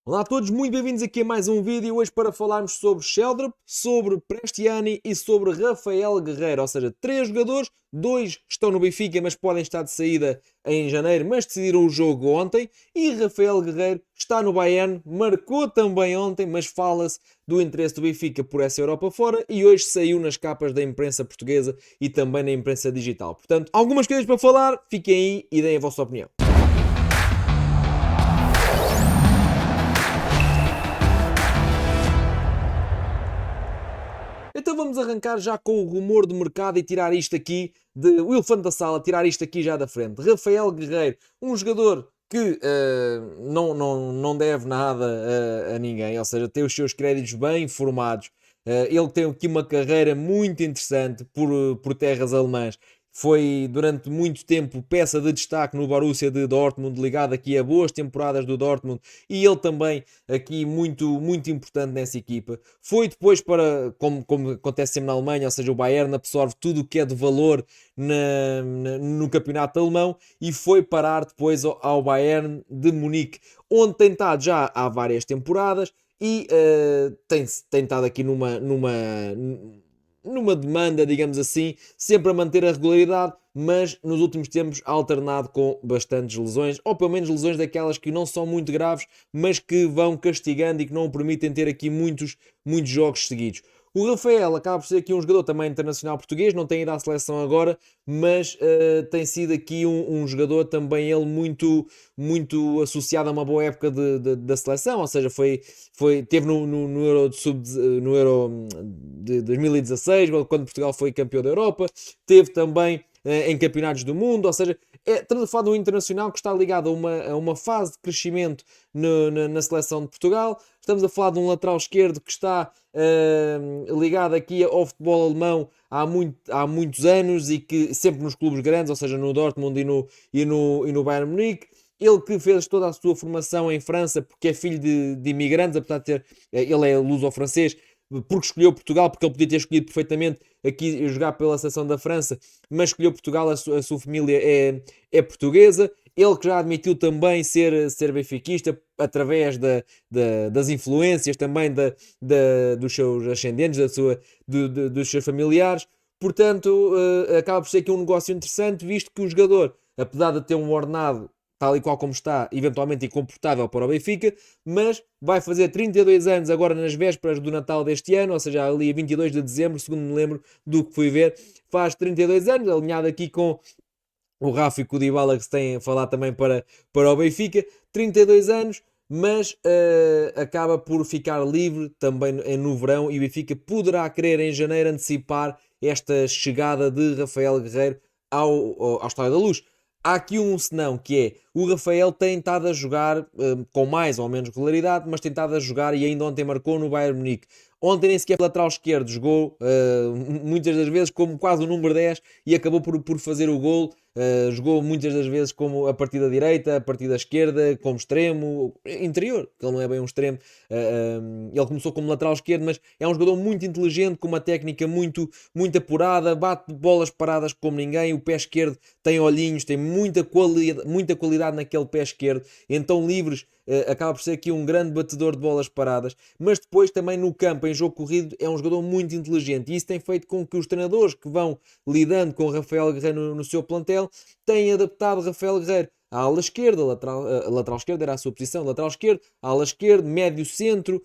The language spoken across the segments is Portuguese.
Olá a todos, muito bem-vindos aqui a mais um vídeo hoje para falarmos sobre Sheldrop, sobre Prestiani e sobre Rafael Guerreiro, ou seja, 3 jogadores, 2 estão no Benfica mas podem estar de saída em janeiro, mas decidiram o jogo ontem, e Rafael Guerreiro está no Bayern, marcou também ontem, mas fala-se do interesse do Benfica por essa Europa fora e hoje saiu nas capas da imprensa portuguesa e também na imprensa digital. Portanto, algumas coisas para falar, fiquem aí e deem a vossa opinião. Então vamos arrancar já com o rumor do mercado e tirar isto aqui, o elefante da sala, tirar isto aqui já da frente. Rafael Guerreiro, um jogador que não deve nada a ninguém, ou seja, tem os seus créditos bem formados. Ele tem aqui uma carreira muito interessante por terras alemãs. Foi durante muito tempo peça de destaque no Borussia de Dortmund, ligado aqui a boas temporadas do Dortmund, e ele também aqui muito importante nessa equipa. Foi depois para, como acontece sempre na Alemanha, ou seja, o Bayern absorve tudo o que é de valor no campeonato alemão e foi parar depois ao Bayern de Munique, onde tem estado já há várias temporadas e tem estado aqui numa demanda, digamos assim, sempre a manter a regularidade, mas nos últimos tempos alternado com bastantes lesões, ou pelo menos lesões daquelas que não são muito graves, mas que vão castigando e que não o permitem ter aqui muitos jogos seguidos. O Rafael acaba por ser aqui um jogador também internacional português, não tem ido à seleção agora, mas tem sido aqui um jogador também ele muito associado a uma boa época da seleção, ou seja, teve no Euro, no Euro de 2016, quando Portugal foi campeão da Europa, teve também em campeonatos do mundo, ou seja, estamos a falar de um internacional que está ligado a uma fase de crescimento na seleção de Portugal. Estamos a falar de um lateral esquerdo que está ligado aqui ao futebol alemão há muitos anos e que sempre nos clubes grandes, ou seja, no Dortmund e no Bayern Munique. Ele que fez toda a sua formação em França, porque é filho de imigrantes, apesar de ter, ele é luso-francês, porque escolheu Portugal, porque ele podia ter escolhido perfeitamente aqui jogar pela seleção da França, mas escolheu Portugal, a sua família é portuguesa. Ele que já admitiu também ser benfiquista através das influências também dos seus ascendentes, dos seus familiares. Portanto, acaba por ser aqui um negócio interessante, visto que o jogador, apesar de ter um ordenado tal e qual como está, eventualmente incomportável para o Benfica, mas vai fazer 32 anos agora nas vésperas do Natal deste ano, ou seja, ali a 22 de dezembro, segundo me lembro do que fui ver, faz 32 anos, alinhado aqui com o Rafa e com o Dybala que se tem a falar também para o Benfica, 32 anos, mas acaba por ficar livre também no verão e o Benfica poderá querer em janeiro antecipar esta chegada de Rafael Guerreiro ao Estádio da Luz. Há aqui um senão, que é o Rafael tem estado a jogar com mais ou menos regularidade, mas tem estado a jogar e ainda ontem marcou no Bayern Munique. Ontem nem sequer lateral esquerdo jogou, muitas das vezes como quase o número 10 e acabou por fazer o gol. Jogou muitas das vezes como a partir da direita, a partir da esquerda, como extremo, interior, que ele não é bem um extremo. Ele começou como lateral esquerdo, mas é um jogador muito inteligente, com uma técnica muito apurada, bate bolas paradas como ninguém. O pé esquerdo tem olhinhos, tem muita qualidade naquele pé esquerdo, então livres. Acaba por ser aqui um grande batedor de bolas paradas, mas depois também no campo, em jogo corrido, é um jogador muito inteligente e isso tem feito com que os treinadores que vão lidando com o Rafael Guerreiro no seu plantel tenham adaptado Rafael Guerreiro à ala esquerda, lateral esquerda era a sua posição, lateral esquerdo, ala esquerdo, médio centro,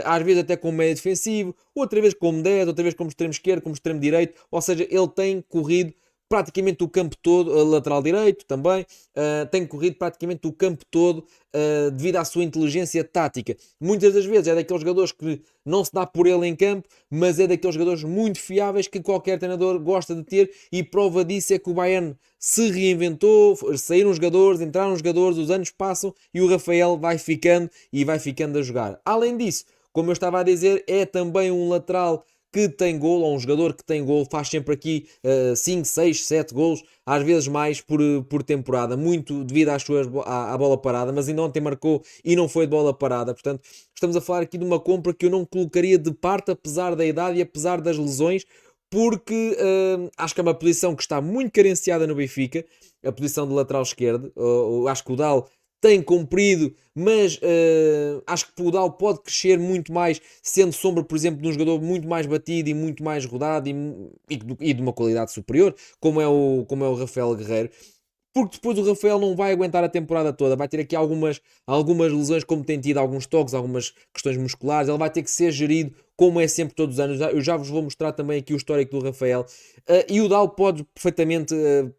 às vezes até como médio defensivo, outra vez como 10, outra vez como extremo esquerdo, como extremo direito, ou seja, ele tem corrido praticamente o campo todo, lateral direito também, tem corrido praticamente o campo todo devido à sua inteligência tática. Muitas das vezes é daqueles jogadores que não se dá por ele em campo, mas é daqueles jogadores muito fiáveis que qualquer treinador gosta de ter e prova disso é que o Bayern se reinventou, saíram jogadores, entraram jogadores, os anos passam e o Rafael vai ficando e vai ficando a jogar. Além disso, como eu estava a dizer, é também um lateral que tem gol, ou um jogador que tem gol, faz sempre aqui 5, 6, 7 golos, às vezes mais por temporada, muito devido à bola parada, mas ainda ontem marcou e não foi de bola parada, portanto estamos a falar aqui de uma compra que eu não colocaria de parte, apesar da idade e apesar das lesões, porque acho que é uma posição que está muito carenciada no Benfica, a posição de lateral esquerdo. Acho que o Dal tem cumprido, mas acho que o Udal pode crescer muito mais, sendo sombra, por exemplo, de um jogador muito mais batido e muito mais rodado e de uma qualidade superior, como é o Rafael Guerreiro. Porque depois o Rafael não vai aguentar a temporada toda, vai ter aqui algumas lesões, como tem tido alguns toques, algumas questões musculares, ele vai ter que ser gerido, como é sempre todos os anos. Eu já vos vou mostrar também aqui o histórico do Rafael, e o Dal pode perfeitamente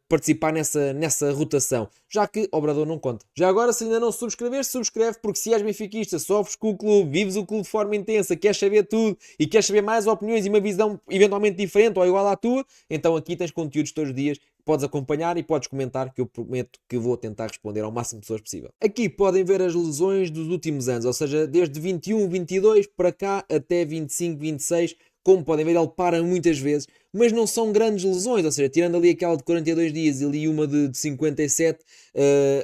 participar nessa rotação, já que Obrador não conta. Já agora, se ainda não subscrever, subscreve, porque se és benfiquista, sofres com o clube, vives o clube de forma intensa, queres saber tudo e queres saber mais opiniões e uma visão eventualmente diferente ou igual à tua, então aqui tens conteúdos todos os dias, podes acompanhar e podes comentar, que eu prometo que vou tentar responder ao máximo de pessoas possível. Aqui podem ver as lesões dos últimos anos, ou seja, desde 21, 22 para cá até 25, 26. Como podem ver, ele para muitas vezes, mas não são grandes lesões, ou seja, tirando ali aquela de 42 dias e ali uma de 57,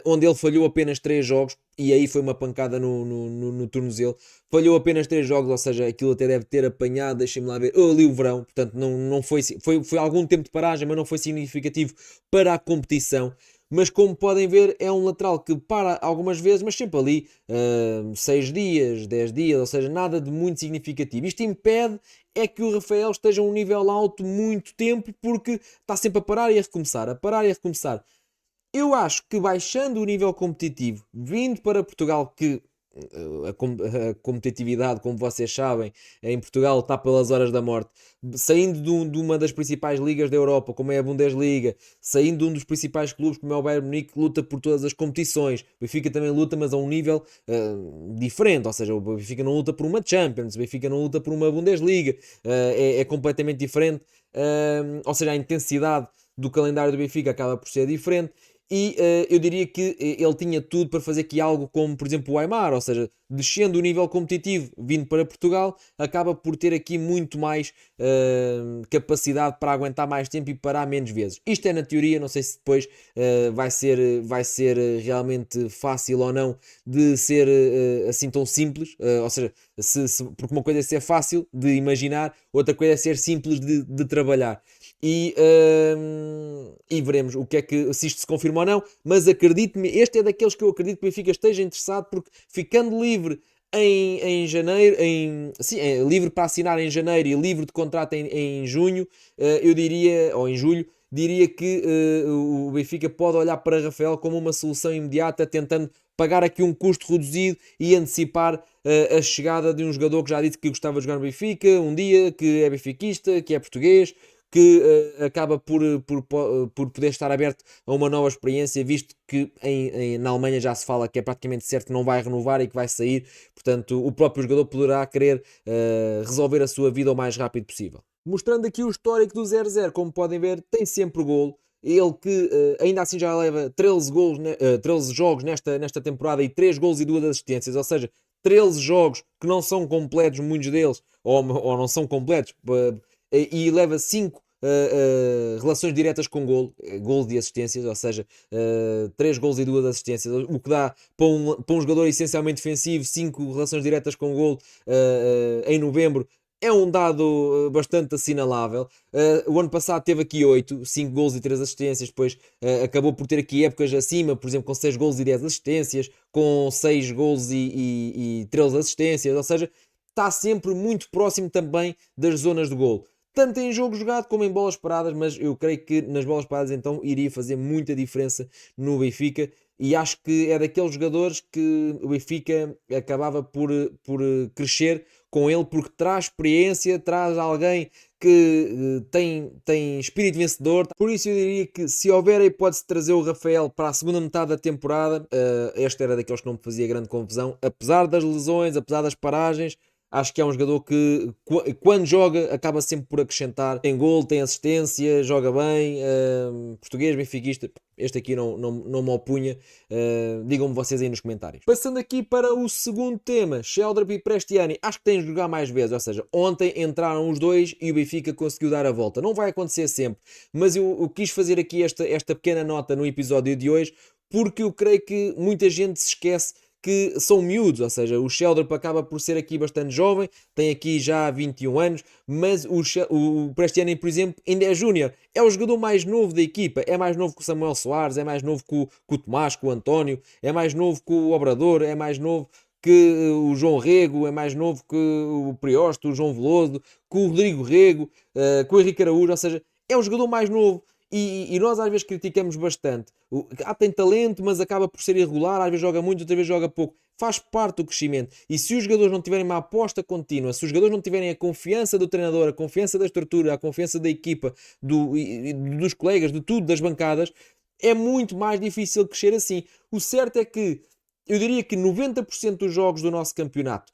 onde ele falhou apenas 3 jogos, e aí foi uma pancada no tornozelo. Falhou apenas 3 jogos, ou seja, aquilo até deve ter apanhado, deixem-me lá ver, ali o verão, portanto não foi algum tempo de paragem, mas não foi significativo para a competição. Mas como podem ver, é um lateral que para algumas vezes, mas sempre ali 6 dias, 10 dias, ou seja, nada de muito significativo. Isto impede é que o Rafael esteja a um nível alto muito tempo, porque está sempre a parar e a recomeçar, a parar e a recomeçar. Eu acho que baixando o nível competitivo, vindo para Portugal, que a competitividade, como vocês sabem, em Portugal está pelas horas da morte, saindo de uma das principais ligas da Europa, como é a Bundesliga, saindo de um dos principais clubes, como é o Bayern Munique, que luta por todas as competições. O Benfica também luta, mas a um nível diferente, ou seja, o Benfica não luta por uma Champions, o Benfica não luta por uma Bundesliga, é completamente diferente, ou seja, a intensidade do calendário do Benfica acaba por ser diferente. E eu diria que ele tinha tudo para fazer aqui algo como, por exemplo, o Aimar, ou seja, descendo o nível competitivo, vindo para Portugal, acaba por ter aqui muito mais capacidade para aguentar mais tempo e parar menos vezes. Isto é na teoria, não sei se depois vai ser realmente fácil ou não de ser assim tão simples, ou seja, porque uma coisa é ser fácil de imaginar, outra coisa é ser simples de trabalhar. E veremos o que é que, se isto se confirma ou não, mas acredito-me, este é daqueles que eu acredito que o Benfica esteja interessado, porque ficando livre em janeiro, livre para assinar em janeiro e livre de contrato em junho, eu diria, ou em julho, diria que o Benfica pode olhar para Rafael como uma solução imediata, tentando pagar aqui um custo reduzido e antecipar a chegada de um jogador que já disse que gostava de jogar no Benfica, um dia, que é benfiquista, que é português, que acaba por poder estar aberto a uma nova experiência, visto que na Alemanha já se fala que é praticamente certo que não vai renovar e que vai sair, portanto o próprio jogador poderá querer resolver a sua vida o mais rápido possível. Mostrando aqui o histórico do 0-0, como podem ver, tem sempre golo. Ele que ainda assim já leva 13 golos, 13 jogos nesta temporada e 3 golos e 2 assistências, ou seja, 13 jogos que não são completos, muitos deles, ou não são completos, e leva 5 relações diretas com golo de assistências, ou seja, 3 golos e 2 assistências, o que dá para um jogador essencialmente defensivo 5 relações diretas com golo em novembro. É um dado bastante assinalável. O ano passado teve aqui 8, 5 gols e 3 assistências. Depois acabou por ter aqui épocas acima, por exemplo, com 6 gols e 10 assistências, com 6 gols e 13 assistências. Ou seja, está sempre muito próximo também das zonas de golo. Tanto em jogo jogado como em bolas paradas, mas eu creio que nas bolas paradas então iria fazer muita diferença no Benfica. E acho que é daqueles jogadores que o Benfica acabava por crescer com ele, porque traz experiência, traz alguém que tem espírito vencedor. Por isso eu diria que se houver a hipótese de trazer o Rafael para a segunda metade da temporada, este era daqueles que não me fazia grande confusão, apesar das lesões, apesar das paragens. Acho que é um jogador que, quando joga, acaba sempre por acrescentar. Tem gol, tem assistência, joga bem. Português, benfiquista, este aqui não me opunha. Digam-me vocês aí nos comentários. Passando aqui para o segundo tema, Sheldrop e Prestiani. Acho que tem de jogar mais vezes. Ou seja, ontem entraram os dois e o Benfica conseguiu dar a volta. Não vai acontecer sempre, mas eu quis fazer aqui esta pequena nota no episódio de hoje, porque eu creio que muita gente se esquece que são miúdos, ou seja, o Sheldon acaba por ser aqui bastante jovem, tem aqui já 21 anos, mas o Prestiani, por exemplo, ainda é júnior, é o jogador mais novo da equipa, é mais novo que o Samuel Soares, é mais novo que o Tomás, que o António, é mais novo que o Obrador, é mais novo que o João Rego, é mais novo que o Priosto, o João Veloso, que o Rodrigo Rego, que o Henrique Araújo, ou seja, é o jogador mais novo. E nós às vezes criticamos bastante. Tem talento, mas acaba por ser irregular, às vezes joga muito, outras vezes joga pouco. Faz parte do crescimento. E se os jogadores não tiverem uma aposta contínua, se os jogadores não tiverem a confiança do treinador, a confiança da estrutura, a confiança da equipa, dos colegas, de tudo, das bancadas, é muito mais difícil crescer assim. O certo é que eu diria que 90% dos jogos do nosso campeonato,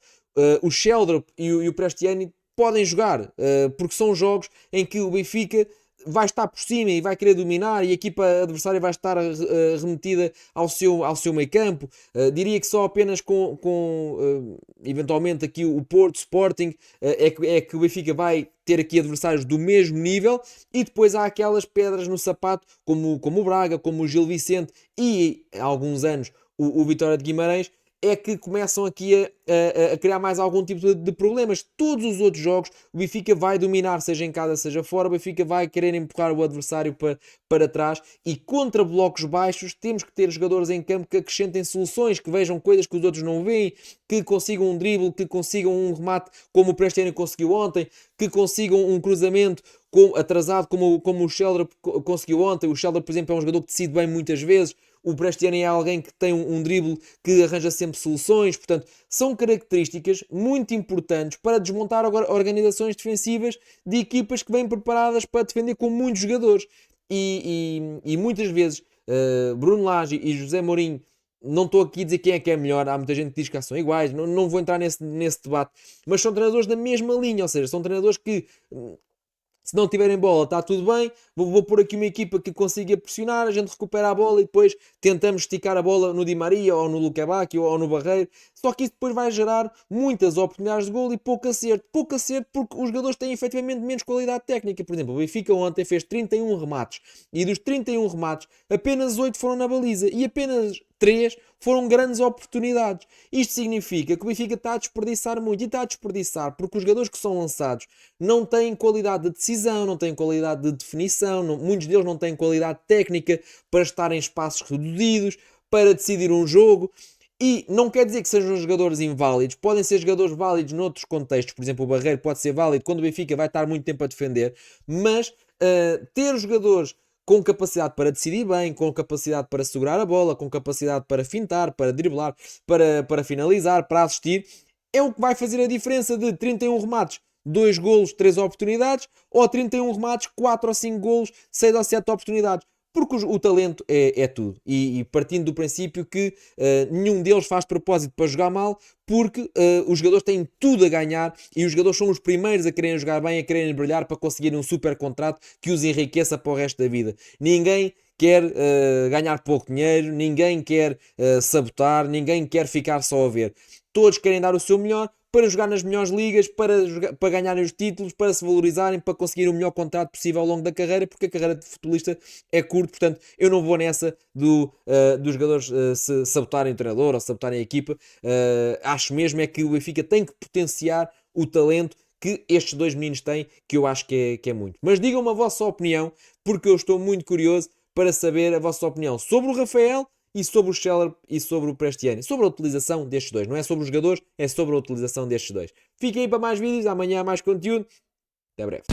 o Sheldrop e o Prestiani podem jogar, porque são jogos em que o Benfica vai estar por cima e vai querer dominar e a equipa adversária vai estar remetida ao seu meio campo. Diria que só apenas com eventualmente aqui o Porto, Sporting, é que o Benfica vai ter aqui adversários do mesmo nível, e depois há aquelas pedras no sapato, como o Braga, como o Gil Vicente e há alguns anos o Vitória de Guimarães, é que começam aqui a criar mais algum tipo de problemas. Todos os outros jogos o Benfica vai dominar, seja em casa, seja fora. O Benfica vai querer empurrar o adversário para trás, e contra blocos baixos temos que ter jogadores em campo que acrescentem soluções, que vejam coisas que os outros não veem, que consigam um drible, que consigam um remate como o Prestiani conseguiu ontem, que consigam um cruzamento atrasado como o Sheldon conseguiu ontem. O Sheldon, por exemplo, é um jogador que decide bem muitas vezes. O Prestiani é alguém que tem um drible que arranja sempre soluções. Portanto, são características muito importantes para desmontar organizações defensivas de equipas que vêm preparadas para defender com muitos jogadores. E muitas vezes Bruno Lage e José Mourinho, não estou aqui a dizer quem é melhor, há muita gente que diz que são iguais, não vou entrar nesse debate, mas são treinadores da mesma linha, ou seja, são treinadores que, se não tiverem bola, está tudo bem. Vou pôr aqui uma equipa que consiga pressionar, a gente recupera a bola e depois tentamos esticar a bola no Di Maria, ou no Luque Bacchio, ou no Barreiro. Só que isso depois vai gerar muitas oportunidades de golo e pouco acerto. Pouco acerto porque os jogadores têm efetivamente menos qualidade técnica. Por exemplo, o Benfica ontem fez 31 remates. E dos 31 remates, apenas 8 foram na baliza. E apenas 3 foram grandes oportunidades. Isto significa que o Benfica está a desperdiçar muito. E está a desperdiçar porque os jogadores que são lançados não têm qualidade de decisão, não têm qualidade de definição, muitos deles não têm qualidade técnica para estar em espaços reduzidos, para decidir um jogo. E não quer dizer que sejam jogadores inválidos, podem ser jogadores válidos noutros contextos. Por exemplo, o Barreiro pode ser válido quando o Benfica vai estar muito tempo a defender, mas ter jogadores com capacidade para decidir bem, com capacidade para segurar a bola, com capacidade para fintar, para driblar, para finalizar, para assistir, é o que vai fazer a diferença de 31 remates, 2 golos, 3 oportunidades, ou 31 remates, 4 ou 5 golos, 6 ou 7 oportunidades. Porque o talento é tudo. E partindo do princípio que nenhum deles faz propósito para jogar mal, porque os jogadores têm tudo a ganhar e os jogadores são os primeiros a quererem jogar bem, a quererem brilhar para conseguirem um super contrato que os enriqueça para o resto da vida. Ninguém quer ganhar pouco dinheiro, ninguém quer sabotar, ninguém quer ficar só a ver. Todos querem dar o seu melhor para jogar nas melhores ligas, para ganharem os títulos, para se valorizarem, para conseguir o melhor contrato possível ao longo da carreira, porque a carreira de futebolista é curta. Portanto, eu não vou nessa dos jogadores se sabotarem o treinador ou sabotarem a equipa. Acho mesmo é que o Benfica tem que potenciar o talento que estes dois meninos têm, que eu acho que é muito. Mas digam-me a vossa opinião, porque eu estou muito curioso para saber a vossa opinião sobre o Rafael e sobre o Scheller e sobre o Prestiani, sobre a utilização destes dois. Não é sobre os jogadores, é sobre a utilização destes dois. Fiquem aí para mais vídeos, amanhã há mais conteúdo. Até breve.